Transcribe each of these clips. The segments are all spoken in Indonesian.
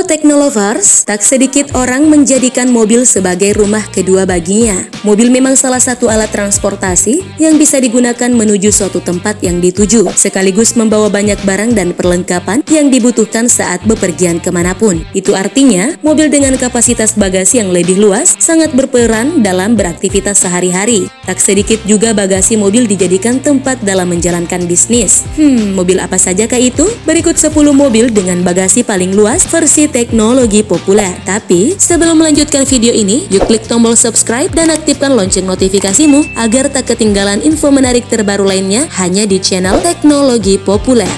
Teknolovers, tak sedikit orang menjadikan mobil sebagai rumah kedua baginya. Mobil memang salah satu alat transportasi yang bisa digunakan menuju suatu tempat yang dituju, sekaligus membawa banyak barang dan perlengkapan yang dibutuhkan saat bepergian kemanapun. Itu artinya, mobil dengan kapasitas bagasi yang lebih luas sangat berperan dalam beraktivitas sehari-hari. Tak sedikit juga bagasi mobil dijadikan tempat dalam menjalankan bisnis. Mobil apa sajakah itu? Berikut 10 mobil dengan bagasi paling luas versi teknologi populer. Tapi, sebelum melanjutkan video ini, yuk klik tombol subscribe dan aktifkan lonceng notifikasimu agar tak ketinggalan info menarik terbaru lainnya hanya di channel Teknologi Populer.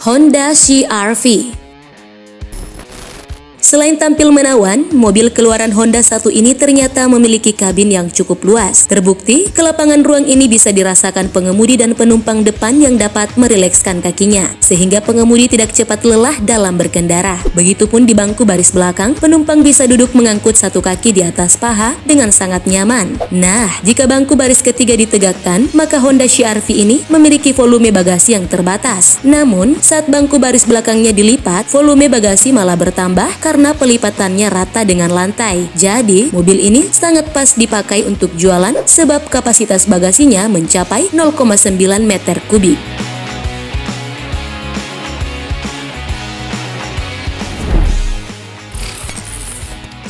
Honda CR-V. Selain tampil menawan, mobil keluaran Honda 1 ini ternyata memiliki kabin yang cukup luas. Terbukti, kelapangan ruang ini bisa dirasakan pengemudi dan penumpang depan yang dapat merilekskan kakinya, sehingga pengemudi tidak cepat lelah dalam berkendara. Begitupun di bangku baris belakang, penumpang bisa duduk mengangkut satu kaki di atas paha dengan sangat nyaman. Nah, jika bangku baris ketiga ditegakkan, maka Honda CR-V ini memiliki volume bagasi yang terbatas. Namun, saat bangku baris belakangnya dilipat, volume bagasi malah bertambah karena pelipatannya rata dengan lantai. Jadi, mobil ini sangat pas dipakai untuk jualan sebab kapasitas bagasinya mencapai 0,9 meter kubik.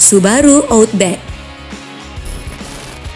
Subaru Outback.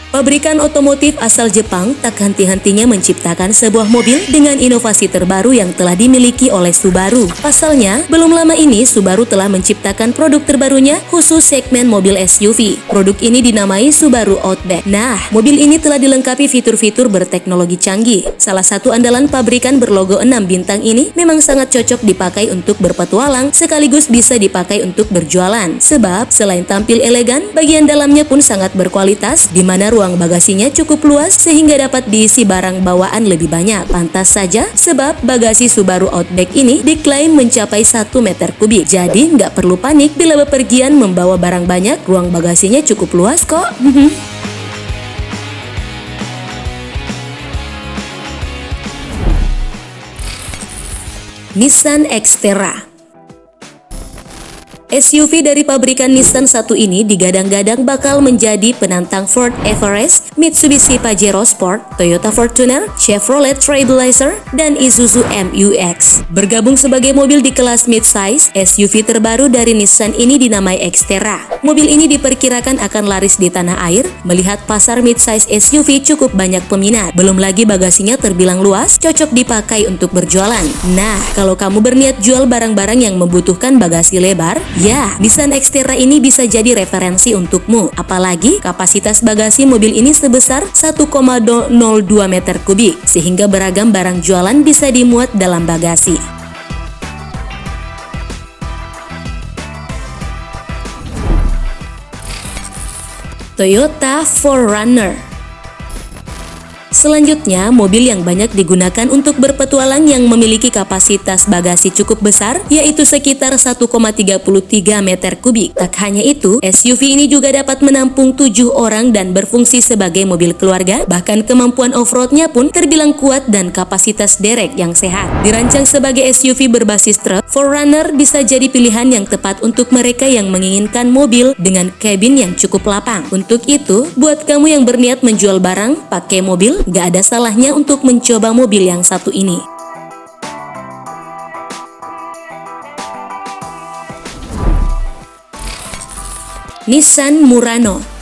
Pabrikan otomotif asal Jepang tak henti-hentinya menciptakan sebuah mobil dengan inovasi terbaru yang telah dimiliki oleh Subaru. Pasalnya, belum lama ini Subaru telah menciptakan produk terbarunya khusus segmen mobil SUV. Produk ini dinamai Subaru Outback. Nah, mobil ini telah dilengkapi fitur-fitur berteknologi canggih. Salah satu andalan pabrikan berlogo 6 bintang ini memang sangat cocok dipakai untuk berpetualang sekaligus bisa dipakai untuk berjualan. Sebab, selain tampil elegan, bagian dalamnya pun sangat berkualitas di mana ruang bagasinya cukup luas sehingga dapat diisi barang bawaan lebih banyak. Pantas saja sebab bagasi Subaru Outback ini diklaim mencapai 1 meter kubik. Jadi nggak perlu panik bila bepergian membawa barang banyak, ruang bagasinya cukup luas kok. Nissan Xterra. SUV dari pabrikan Nissan 1 ini digadang-gadang bakal menjadi penantang Ford Everest, Mitsubishi Pajero Sport, Toyota Fortuner, Chevrolet Trailblazer, dan Isuzu MU-X. Bergabung sebagai mobil di kelas mid-size, SUV terbaru dari Nissan ini dinamai Xterra. Mobil ini diperkirakan akan laris di tanah air, melihat pasar mid-size SUV cukup banyak peminat. Belum lagi bagasinya terbilang luas, cocok dipakai untuk berjualan. Nah, kalau kamu berniat jual barang-barang yang membutuhkan bagasi lebar, ya, Nissan Xterra ini bisa jadi referensi untukmu. Apalagi kapasitas bagasi mobil ini sebesar 1,02 meter kubik, sehingga beragam barang jualan bisa dimuat dalam bagasi. Toyota 4Runner. Selanjutnya, mobil yang banyak digunakan untuk berpetualang yang memiliki kapasitas bagasi cukup besar, yaitu sekitar 1,33 meter kubik. Tak hanya itu, SUV ini juga dapat menampung 7 orang dan berfungsi sebagai mobil keluarga, bahkan kemampuan off-roadnya pun terbilang kuat dan kapasitas derek yang sehat. Dirancang sebagai SUV berbasis truk, 4Runner bisa jadi pilihan yang tepat untuk mereka yang menginginkan mobil dengan kabin yang cukup lapang. Untuk itu, buat kamu yang berniat menjual barang pakai mobil, gak ada salahnya untuk mencoba mobil yang satu ini. Nissan Murano.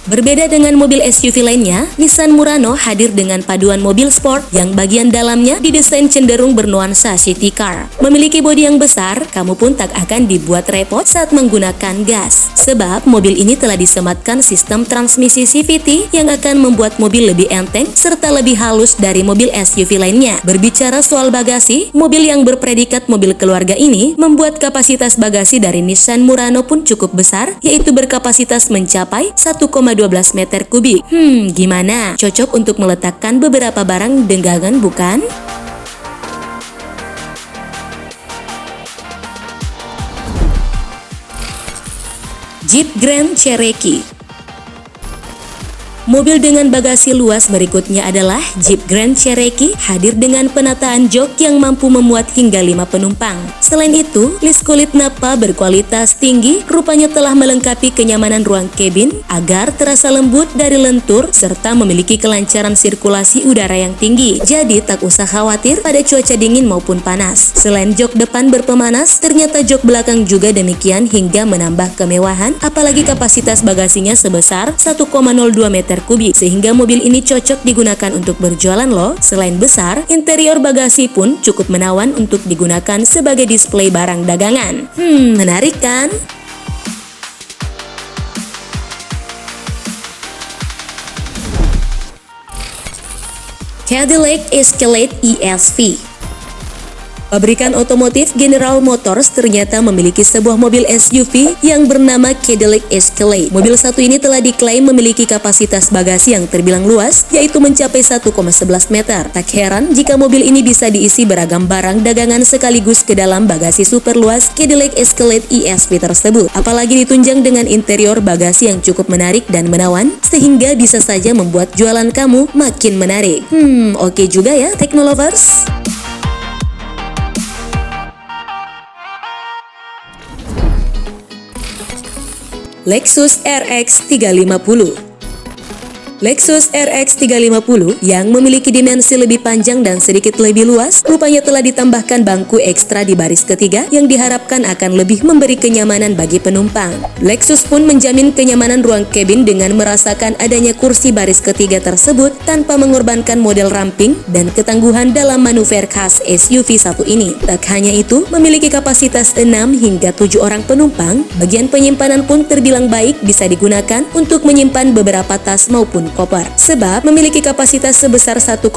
Berbeda dengan mobil SUV lainnya, Nissan Murano hadir dengan paduan mobil sport yang bagian dalamnya didesain cenderung bernuansa city car. Memiliki bodi yang besar, kamu pun tak akan dibuat repot saat menggunakan gas. Sebab mobil ini telah disematkan sistem transmisi CVT yang akan membuat mobil lebih enteng serta lebih halus dari mobil SUV lainnya. Berbicara soal bagasi, mobil yang berpredikat mobil keluarga ini membuat kapasitas bagasi dari Nissan Murano pun cukup besar, yaitu berkapasitas mencapai 1,12 meter kubik. Gimana? Cocok untuk meletakkan beberapa barang denggangan, bukan? Jeep Grand Cherokee. Mobil dengan bagasi luas berikutnya adalah Jeep Grand Cherokee, hadir dengan penataan jok yang mampu memuat hingga 5 penumpang. Selain itu, list kulit nappa berkualitas tinggi rupanya telah melengkapi kenyamanan ruang kabin agar terasa lembut dari lentur serta memiliki kelancaran sirkulasi udara yang tinggi. Jadi tak usah khawatir pada cuaca dingin maupun panas. Selain jok depan berpemanas, ternyata jok belakang juga demikian hingga menambah kemewahan, apalagi kapasitas bagasinya sebesar 1,02 meter kubik, sehingga mobil ini cocok digunakan untuk berjualan loh. Selain besar, interior bagasi pun cukup menawan untuk digunakan sebagai display barang dagangan. Menarik kan? Cadillac Escalade ESV. Pabrikan otomotif General Motors ternyata memiliki sebuah mobil SUV yang bernama Cadillac Escalade. Mobil satu ini telah diklaim memiliki kapasitas bagasi yang terbilang luas, yaitu mencapai 1,11 meter. Tak heran jika mobil ini bisa diisi beragam barang dagangan sekaligus ke dalam bagasi super luas Cadillac Escalade ESV tersebut. Apalagi ditunjang dengan interior bagasi yang cukup menarik dan menawan, sehingga bisa saja membuat jualan kamu makin menarik. Oke juga ya, Teknolovers. Lexus RX 350. Lexus RX 350 yang memiliki dimensi lebih panjang dan sedikit lebih luas rupanya telah ditambahkan bangku ekstra di baris ketiga yang diharapkan akan lebih memberi kenyamanan bagi penumpang. Lexus pun menjamin kenyamanan ruang kabin dengan merasakan adanya kursi baris ketiga tersebut tanpa mengorbankan model ramping dan ketangguhan dalam manuver khas SUV satu ini. Tak hanya itu, memiliki kapasitas 6 hingga 7 orang penumpang, bagian penyimpanan pun terbilang baik, bisa digunakan untuk menyimpan beberapa tas maupun koper, sebab memiliki kapasitas sebesar 1,13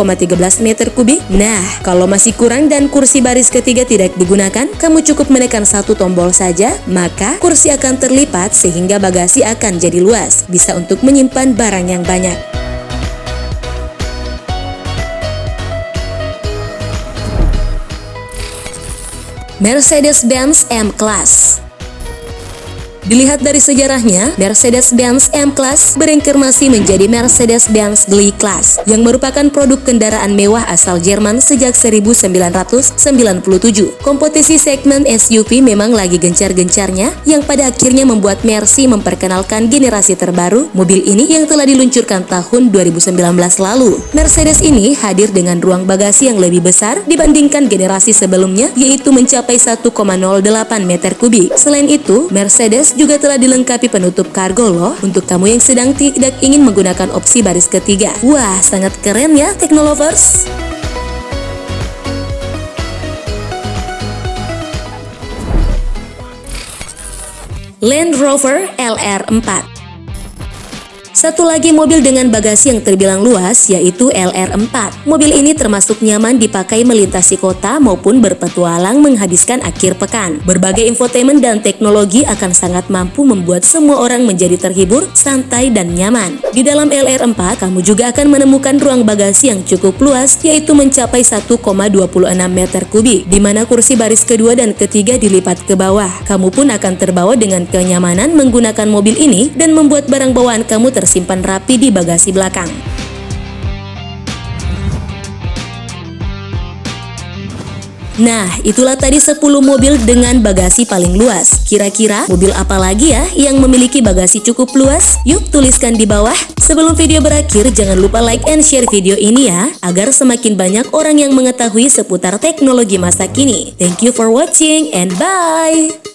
meter kubik. Nah, kalau masih kurang dan kursi baris ketiga tidak digunakan, kamu cukup menekan satu tombol saja, maka kursi akan terlipat sehingga bagasi akan jadi luas, bisa untuk menyimpan barang yang banyak. Mercedes-Benz M-Class. Dilihat dari sejarahnya, Mercedes-Benz M-Class berinkarnasi menjadi Mercedes-Benz G-Class yang merupakan produk kendaraan mewah asal Jerman sejak 1997. Kompetisi segmen SUV memang lagi gencar-gencarnya, yang pada akhirnya membuat Mercy memperkenalkan generasi terbaru mobil ini yang telah diluncurkan tahun 2019 lalu. Mercedes ini hadir dengan ruang bagasi yang lebih besar dibandingkan generasi sebelumnya, yaitu mencapai 1,08 meter kubik. Selain itu, Mercedes juga telah dilengkapi penutup kargo loh untuk kamu yang sedang tidak ingin menggunakan opsi baris ketiga. Wah, sangat keren ya, Teknolovers. Land Rover LR4. Satu lagi mobil dengan bagasi yang terbilang luas, yaitu LR4. Mobil ini termasuk nyaman dipakai melintasi kota maupun berpetualang menghabiskan akhir pekan. Berbagai infotainment dan teknologi akan sangat mampu membuat semua orang menjadi terhibur, santai, dan nyaman. Di dalam LR4, kamu juga akan menemukan ruang bagasi yang cukup luas, yaitu mencapai 1,26 meter kubik, di mana kursi baris kedua dan ketiga dilipat ke bawah. Kamu pun akan terbawa dengan kenyamanan menggunakan mobil ini dan membuat barang bawaan kamu tersimpan rapi di bagasi belakang. Nah, itulah tadi 10 mobil dengan bagasi paling luas. Kira-kira mobil apa lagi ya yang memiliki bagasi cukup luas? Yuk tuliskan di bawah. Sebelum video berakhir, jangan lupa like and share video ini ya, agar semakin banyak orang yang mengetahui seputar teknologi masa kini. Thank you for watching and bye!